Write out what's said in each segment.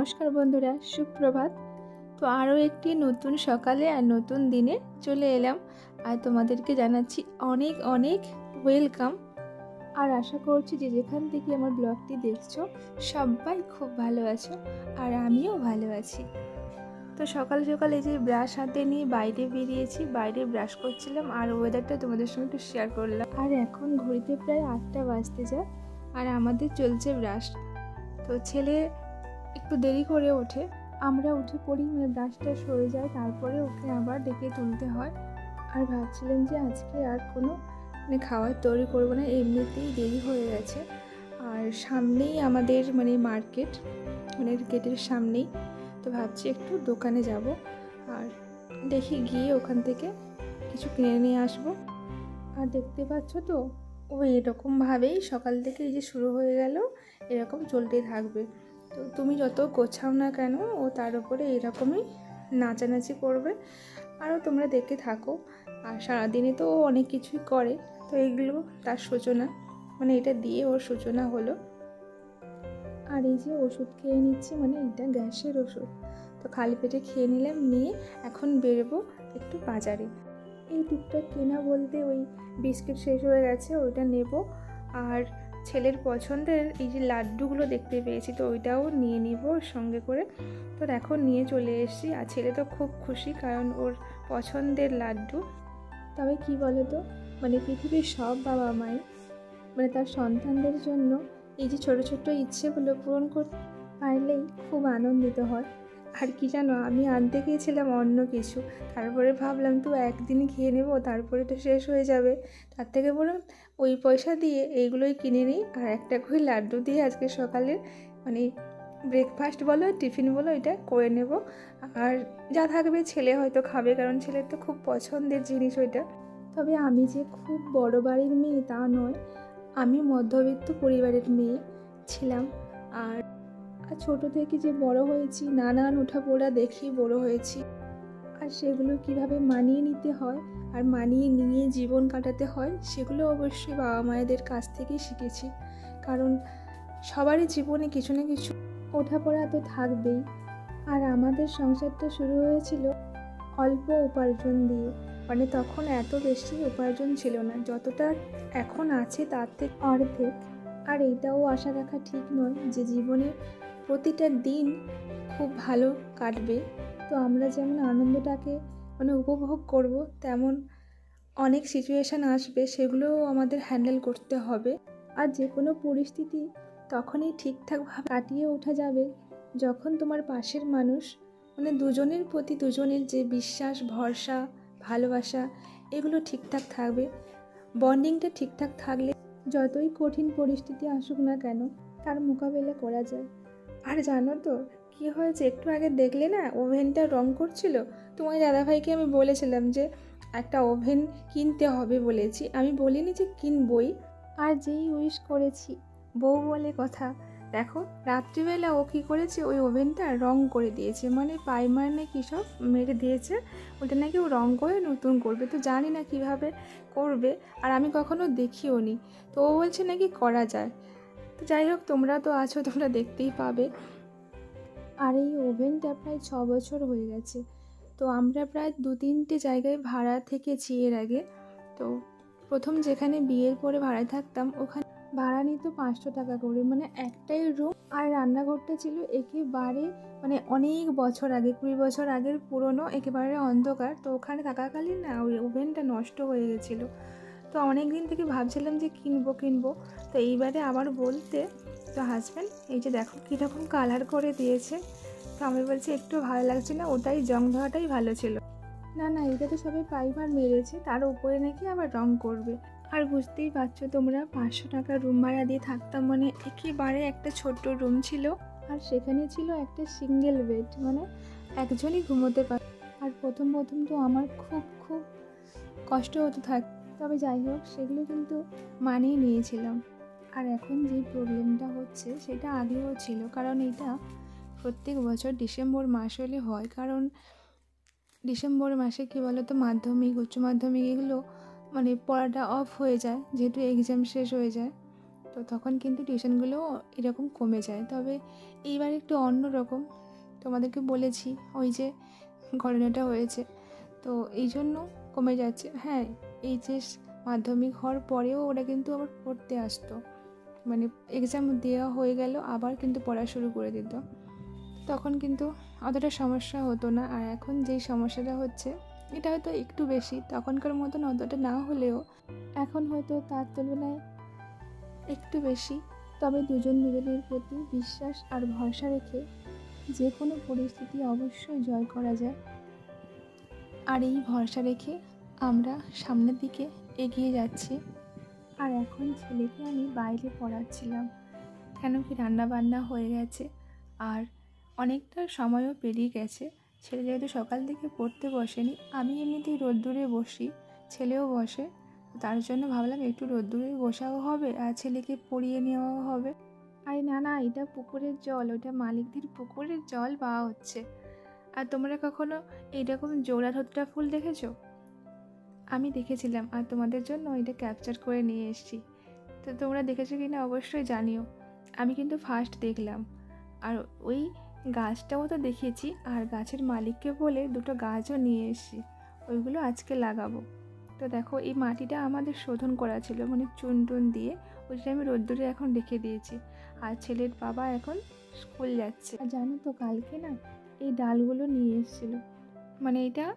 নমস্কার বন্ধুরা, সুপ্রভাত। তো আরও একটি নতুন সকালে আর নতুন দিনে চলে এলাম, আর তোমাদেরকে জানাচ্ছি অনেক অনেক ওয়েলকাম। আর আশা করছি যে যেখান থেকে আমার ব্লগটি দেখছো সবাই খুব ভালো আছো, আর আমিও ভালো আছি। তো সকাল সকাল এই যে ব্রাশ হাতে নিয়ে বাইরে বেরিয়েছি, বাইরে ব্রাশ করছিলাম আর ওয়েদারটা তোমাদের সঙ্গে একটু শেয়ার করলাম। আর এখন ঘড়িতে প্রায় 8টা বাজতে যায় আর আমাদের চলছে ব্রাশ। তো ছেলে একটু দেরি করে ওঠে, আমরা উঠে পড়ি, মানে ব্রাশটা সরে যায়, তারপরে ওকে আবার ডেকে তুলতে হয়। আর ভাবছিলাম যে আজকে আর কোনো খাবার তৈরি করবো না, এমনিতেই দেরি হয়ে গেছে। আর সামনেই আমাদের মার্কেট, গেটের সামনেই। তো ভাবছি একটু দোকানে যাব আর দেখি গিয়ে ওখান থেকে কিছু কিনে নিয়ে আসবো। আর দেখতে পাচ্ছ তো ও এরকমভাবেই সকাল থেকে এই যে শুরু হয়ে গেল, এরকম চলতেই থাকবে। তো তুমি যত গোছাও না কেন ও তার উপরে এরকমই নাচানাচি করবে। আরও তোমরা দেখে থাকো। আর সারাদিনে তো ও অনেক কিছুই করে, তো এগুলো তার সূচনা, এটা দিয়ে ওর সূচনা হলো। আর এই যে ওষুধ খেয়ে নিচ্ছি, এটা গ্যাসের ওষুধ। তো খালি পেটে খেয়ে নিলাম, নিয়ে এখন বেরোবো একটু বাজারে। এই টুকটাক কেনা বলতে ওই বিস্কিট শেষ হয়ে গেছে, ওইটা নেব। আর ছেলের পছন্দের এই যে লাড্ডুগুলো দেখতে পেয়েছি, তো ওইটাও নিয়ে নিব সঙ্গে করে। তো দেখো নিয়ে চলে এসেছি, আর ছেলে তো খুব খুশি, কারণ ওর পছন্দের লাড্ডু। তবে কি বলো তো, পৃথিবীর সব বাবা মাই তার সন্তানদের জন্য এই যে ছোট ছোট ইচ্ছেগুলো পূরণ করতে পারলেই খুব আনন্দিত হয়। আর কি জানো, আমি আনতে গিয়েছিলাম অন্য কিছু, তারপরে ভাবলাম তো একদিন খেয়ে নেবো, তারপরে তো শেষ হয়ে যাবে। তার থেকে বললাম ওই পয়সা দিয়ে এইগুলোই কিনে নিই, আর একটা করে লাড্ডু দিয়ে আজকে সকালে ব্রেকফাস্ট বলো টিফিন বলো এটা করে নেব। আর যা থাকবে ছেলে হয়তো খাবে, কারণ ছেলের তো খুব পছন্দের জিনিস ওইটা। তবে আমি যে খুব বড় বাড়ির মেয়ে তা নয়, আমি মধ্যবিত্ত পরিবারের মেয়ে ছিলাম। আর ছোট থেকে যে বড় হয়েছি, নানান ওঠাপড়া দেখি বড় হয়েছি। আর সেগুলো কিভাবে মানিয়ে নিতে হয় আর মানিয়ে নিয়ে জীবন কাটাতে হয়, সেগুলো অবশ্যই বাবা মায়েদের কাছ থেকেই শিখেছি। কারণ সবারই জীবনে কিছু না কিছু ওঠাপড়া তো থাকবেই। আর আমাদের সংসারটা শুরু হয়েছিল অল্প উপার্জন দিয়ে, তখন এত বেশি উপার্জন ছিল না, যতটা এখন আছে তার থেকে অর্ধেক। আর এইটাও আশা রাখা ঠিক নয় যে জীবনে প্রতিটা দিন খুব ভালো কাটবে। তো আমরা যেমন আনন্দটাকে উপভোগ করব, তেমন অনেক সিচুয়েশান আসবে, সেগুলোও আমাদের হ্যান্ডেল করতে হবে। আর যে কোনো পরিস্থিতি তখনই ঠিকঠাকভাবে কাটিয়ে ওঠা যাবে যখন তোমার পাশের মানুষ, দুজনের প্রতি দুজনের যে বিশ্বাস, ভরসা, ভালোবাসা, এগুলো ঠিকঠাক থাকবে। বন্ডিংটা ঠিকঠাক থাকলে যতই কঠিন পরিস্থিতি আসুক না কেন, তার মোকাবেলা করা যায়। আর জানো তো কি হয়েছে, একটু আগে দেখলে না ওভেনটা রং করছিল। তোমার দাদাভাইকে আমি বলেছিলাম যে একটা ওভেন কিনতে হবে বলেছি, আমি বলিনি যে কিনবই। আর যেই উইশ করেছি, বউ বলে কথা, দেখো রাত্রিবেলা ও কী করেছে, ওই ওভেনটা রং করে দিয়েছে, প্রাইমার নাকি সব মেরে দিয়েছে, ওটা নাকি ও রং করে নতুন করবে। তো জানি না কিভাবে করবে, আর আমি কখনো দেখিও নি। তো ও বলছে নাকি করা যায়। তো যাই হোক, তোমরা তো আছো, তোমরা দেখতেই পাবে। আর এই ওভেনটা প্রায় 6 বছর হয়ে গেছে। তো আমরা প্রায় 2-3টে জায়গায় ভাড়া থেকেছি এর আগে। তো প্রথম যেখানে বিয়ের পরে ভাড়ায় থাকতাম, ওখানে ভাড়া নিত 500 টাকা করে, একটাই রুম। আর রান্নাঘরটা ছিল একেবারে অনেক বছর আগে, 20 বছর আগের পুরনো, একেবারে অন্ধকার। তো ওখানে থাকাকালীন না ওই ওভেনটা নষ্ট হয়ে গেছিলো। তো অনেক দিন থেকে ভাবছিলাম যে কিনবো। তো এইবারে আবার বলতে, তো হাজব্যান্ড এই যে দেখো কীরকম কালার করে দিয়েছে। তো আমি বলছি একটু ভালো লাগছে না, ওটাই জং ধরাটাই ভালো ছিল। না এটা তো সবাই প্রাইমার মেরেছে, তার উপরে নাকি আবার রং করবে। আর বুঝতেই পারছো তোমরা, 500 টাকা রুম ভাড়া দিয়ে থাকতাম, একেবারে একটা ছোট্ট রুম ছিল। আর সেখানে ছিল একটা সিঙ্গেল বেড, একজনই ঘুমোতে পারে। আর প্রথম তো আমার খুব খুব কষ্ট হতে থাকে। তবে যাই হোক, সেগুলো কিন্তু মানিয়ে নিয়েছিলাম। আর এখন যে প্রবলেমটা হচ্ছে সেটা আগেও ছিল, কারণ এটা প্রত্যেক বছর ডিসেম্বর মাস হলে হয়। কারণ ডিসেম্বর মাসে কী বলো তো, মাধ্যমিক, উচ্চ মাধ্যমিক এগুলো পড়াটা অফ হয়ে যায়, যেহেতু এক্সাম শেষ হয়ে যায়। তো তখন কিন্তু টিউশনগুলো এরকম কমে যায়। তবে এইবার একটু অন্য রকম, তোমাদেরকে বলেছি ওই যে ঘটনাটা হয়েছে, তো এই জন্য কমে যাচ্ছে। হ্যাঁ, এইচএস মাধ্যমিক হওয়ার পরেও ওরা কিন্তু আবার পড়তে আসতো, মানে এক্সাম দেওয়া হয়ে গেল আবার কিন্তু পড়া শুরু করে দিত। তখন কিন্তু অতটা সমস্যা হতো না। আর এখন যেই সমস্যাটা হচ্ছে এটা হয়তো একটু বেশি, তখনকার মতন অতটা না হলেও এখন হয়তো তার তুলনায় একটু বেশি। তবে দুজন দুজনের প্রতি বিশ্বাস আর ভরসা রেখে যে কোনো পরিস্থিতি অবশ্যই জয় করা যায়। আর এই ভরসা রেখে আমরা সামনের দিকে এগিয়ে যাচ্ছি। আর এখন ছেলেকে আমি বাইরে পড়াচ্ছিলাম, কেন কি রান্না বান্না হয়ে গেছে আর অনেকটা সময়ও পেরিয়ে গেছে। ছেলে যেহেতু সকাল থেকে পড়তে বসেনি, আমি এমনিতেই রোদ্দুরে বসি, ছেলেও বসে, তার জন্য ভাবলাম একটু রোদ্দুরে বসাও হবে আর ছেলেকে পড়িয়ে নেওয়াও হবে। আরে না না, এটা পুকুরের জল, ওটা মালিকদের পুকুরের জল পাওয়া হচ্ছে। আর তোমরা কখনো এইরকম জোড়া ধোত্রা ফুল দেখেছো? আমি দেখেছিলাম আর তোমাদের জন্য এটা ক্যাপচার করে নিয়ে এসেছি। তো তোমরা দেখেছো কি না অবশ্যই জানিও। আমি কিন্তু ফার্স্ট দেখলাম, আর ওই গাছটাও তো দেখেছি, আর গাছের মালিককে বলে দুটো গাছও নিয়ে এসেছি, ওইগুলো আজকে লাগাবো। তো দেখো এই মাটিটা আমাদের শোধন করা ছিল, মানে চুন টুন দিয়ে, ওইটা আমি রোদ্দুরে এখন রেখে দিয়েছি। আর ছেলের বাবা এখন স্কুল যাচ্ছে। আর জানো তো কালকে না এই ডালগুলো নিয়ে এসেছিলো, মানে এটা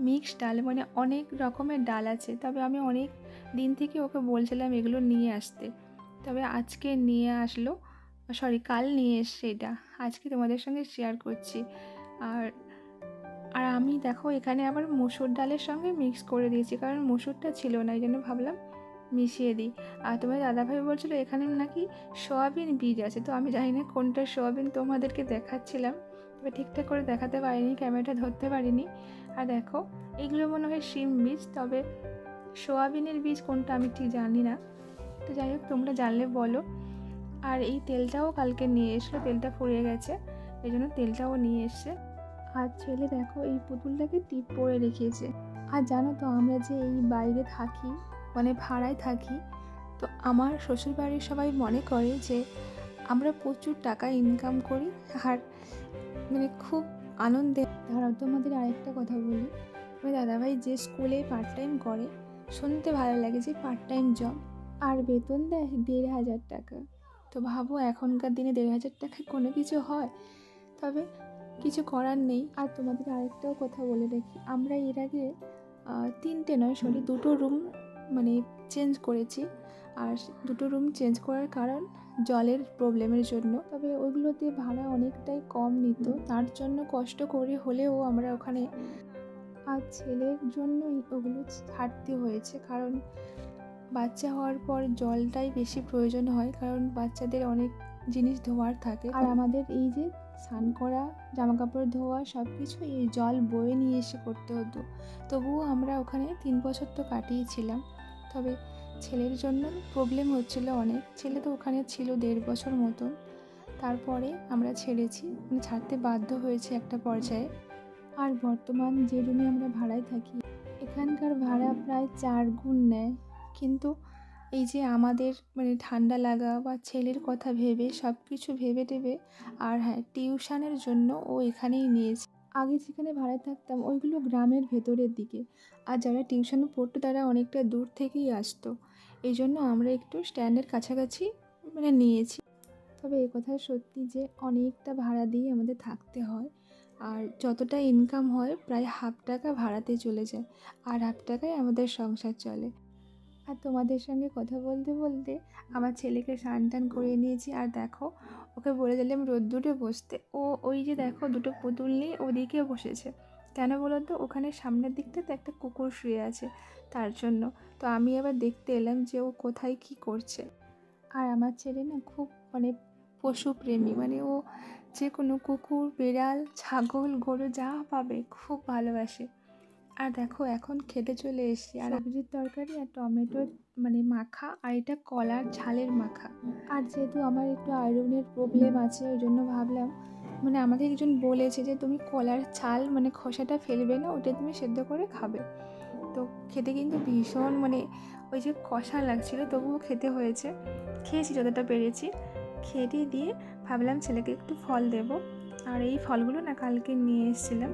মিক্সড ডাল, মানে অনেক রকমের ডাল আছে। তবে আমি অনেক দিন থেকে ওকে বলছিলাম এগুলো নিয়ে আসতে, তবে আজকে নিয়ে আসলো, সরি কাল নিয়ে এসছে এটা, আজকে তোমাদের সঙ্গে শেয়ার করছি। আর আর আমি দেখো এখানে আবার মসুর ডালের সঙ্গে মিক্স করে দিয়েছি, কারণ মসুরটা ছিল না, এই জন্য ভাবলাম মিশিয়ে দিই। আর তোমার দাদাভাই বলছিলো এখানে নাকি সয়াবিন বীজ আছে, তো আমি জানি না কোনটা সয়াবিন, তোমাদেরকে দেখাচ্ছিলাম তবে ঠিকঠাক করে দেখাতে পারিনি, ক্যামেরাটা ধরতে পারিনি। আর দেখো এগুলো মনে হয় শিম বীজ, তবে সোয়াবিনের বীজ কোনটা আমি ঠিক জানি না। তো যাই হোক তোমরা জানলে বলো। আর এই তেলটাও কালকে নিয়ে এসলো, তেলটা ফুরিয়ে গেছে, এই জন্য তেলটাও নিয়ে এসছে। আর ছেলে দেখো এই পুতুলটাকে টিপ পরে রেখেছে। আর জানো তো আমরা যে এই বাইরে থাকি, মানে ভাড়ায় থাকি, তো আমার শ্বশুরবাড়ির সবাই মনে করে যে আমরা প্রচুর টাকা ইনকাম করি, আর মানে খুব আনন্দে। দাঁড়াও তোমাদের আরেকটা কথা বলি, আমার দাদাভাই যে স্কুলে পার্ট টাইম করে, শুনতে ভালো লাগে যে পার্ট টাইম জব, আর বেতন দেয় ১,৫০০ টাকা। তো ভাবো এখনকার দিনে ১,৫০০ টাকায় কোনো কিছু হয়? তবে কিছু করার নেই। আর তোমাদের আরেকটাও কথা বলে রাখি, আমরা এর আগে 3টে নয় সরি 2টো রুম মানে চেঞ্জ করেছি। আর 2টো রুম চেঞ্জ করার কারণ জলের প্রবলেমের জন্য। তবে ওইগুলোতে ভাড়া অনেকটাই কম নিত, তার জন্য কষ্ট করে হলেও আমরা ওখানে। আর ছেলের জন্যই ওগুলো ছাড়তে হয়েছে, কারণ বাচ্চা হওয়ার পর জলটাই বেশি প্রয়োজন হয়, কারণ বাচ্চাদের অনেক জিনিস ধোয়ার থাকে। আর আমাদের এই যে স্নান করা, জামা কাপড় ধোয়া সব কিছু এই জল বয়ে নিয়ে এসে করতে হতো। তবুও আমরা ওখানে 3 বছর তো কাটিয়েছিলাম। তবে ছেলের জন্য প্রবলেম হচ্ছিল অনেক, ছেলে তো ওখানে ছিল 1.5 বছর মতন, তারপরে আমরা ছেড়েছি, মানে ছাড়তে বাধ্য হয়েছে একটা পর্যায়ে। আর বর্তমান যে রুমে আমরা ভাড়ায় থাকি, এখানকার ভাড়া প্রায় 4 গুণ নেয়। কিন্তু এই যে আমাদের মানে ঠান্ডা লাগা বা ছেলের কথা ভেবে সব কিছু ভেবে টেবে, আর হ্যাঁ টিউশনের জন্য ও এখানেই নিয়েছে। আগে যেখানে ভাড়ায় থাকতাম ওইগুলো গ্রামের ভেতরের দিকে, আর যারা টিউশনে পড়তো তারা অনেকটা দূর থেকেই আসতো, এই জন্য আমরা একটু স্ট্যান্ডের কাছাকাছি মানে নিয়েছি। তবে এ কথা সত্যি যে অনেকটা ভাড়া দিয়ে আমাদের থাকতে হয়, আর যতটা ইনকাম হয় প্রায় হাফ টাকা ভাড়াতে চলে যায়, আর হাফ টাকায় আমাদের সংসার চলে। আর তোমাদের সঙ্গে কথা বলতে বলতে আমার ছেলেকে স্নান টান করিয়ে নিয়েছি। আর দেখো ওকে বলে দিলাম রোদ্দুরে বসতে, ও ওই যে দেখো 2টো পুতুল নিয়ে ওদিকে বসেছে। কেন বলো তো, ওখানে সামনের দিকটাতে একটা কুকুর শুয়ে আছে, তার জন্য। তো আমি আবার দেখতে এলাম যে ও কোথায় কি করছে। আর আমার ছেলে না খুব মানে পশুপ্রেমী, মানে ও যে কোনো কুকুর, বিড়াল, ছাগল, গরু যা পাবে খুব ভালোবাসে। আর দেখো এখন খেতে চলে এসেছি, আর সবজির তরকারি আর টমেটোর মানে মাখা, আর এটা কলার ঝালের মাখা। আর যেহেতু আমার একটু আয়রনের প্রবলেম আছে, ওই জন্য ভাবলাম মানে আমাকে একজন বলেছে যে তুমি কলার ছাল মানে খোসাটা ফেলবে না, ওটা তুমি সেদ্ধ করে খাবে। তো খেতে কিন্তু ভীষণ মানে ওই যে কষা লাগছিলো, তবুও খেতে হয়েছে। খেয়েছি যতটা পেরেছি। খেতে দিয়ে ভাবলাম ছেলেকে একটু ফল দেব। আর এই ফলগুলো না কালকে নিয়ে এসেছিলাম,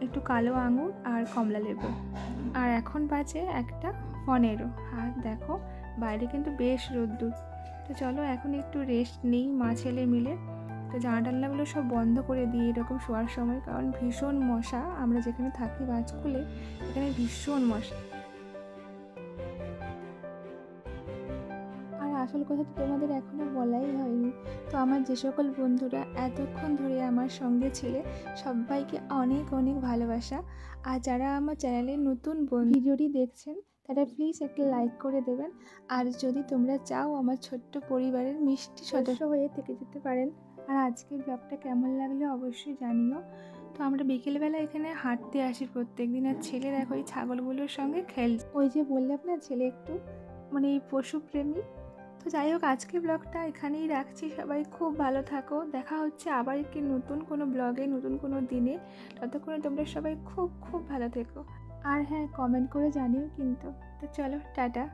একটু কালো আঙুর আর কমলা লেবু। আর এখন বাজে 1:15। আর দেখো বাইরে কিন্তু বেশ রোদ্দুর। তো চলো এখন একটু রেস্ট নিই মা ছেলে মিলে। তো জানালাগুলো সব বন্ধ করে দিই এরকম শোয়ার সময়, কারণ ভীষণ মশা। আমরা যেখানে থাকি বাজকুলে, এখানে ভীষণ মশা। আর আসল কথা তো তোমাদের এখনও বলাই হয়নি। তো আমার যে সকল বন্ধুরা এতক্ষণ ধরে আমার সঙ্গে ছিলে, সবাইকে অনেক অনেক ভালোবাসা। আর যারা আমার চ্যানেলে নতুন ভিডিওটি দেখছেন, তারা প্লিজ একটা লাইক করে দেবেন। আর যদি তোমরা চাও আমার ছোট্ট পরিবারের মিষ্টি সদস্য হয়ে থেকে যেতে পারেন। আর আজকের ব্লগটা কেমন লাগলো অবশ্যই জানিও। তো আমরা বিকেলবেলা এখানে হাঁটতে আসি প্রত্যেক দিন। আর ছেলে দেখো ওই ছাগলগুলোর সঙ্গে ওই যে বললাম না ছেলে একটু মানে এই পশুপ্রেমী। তো যাই হোক, আজকের ব্লগটা এখানেই রাখছি। সবাই খুব ভালো থাকো। দেখা হচ্ছে আবার একটি নতুন কোনো ব্লগে, নতুন কোনো দিনে। ততক্ষণে তোমরা সবাই খুব খুব ভালো থেকো। আর হ্যাঁ, কমেন্ট করে জানিও কিন্তু। তো চলো, টাটা।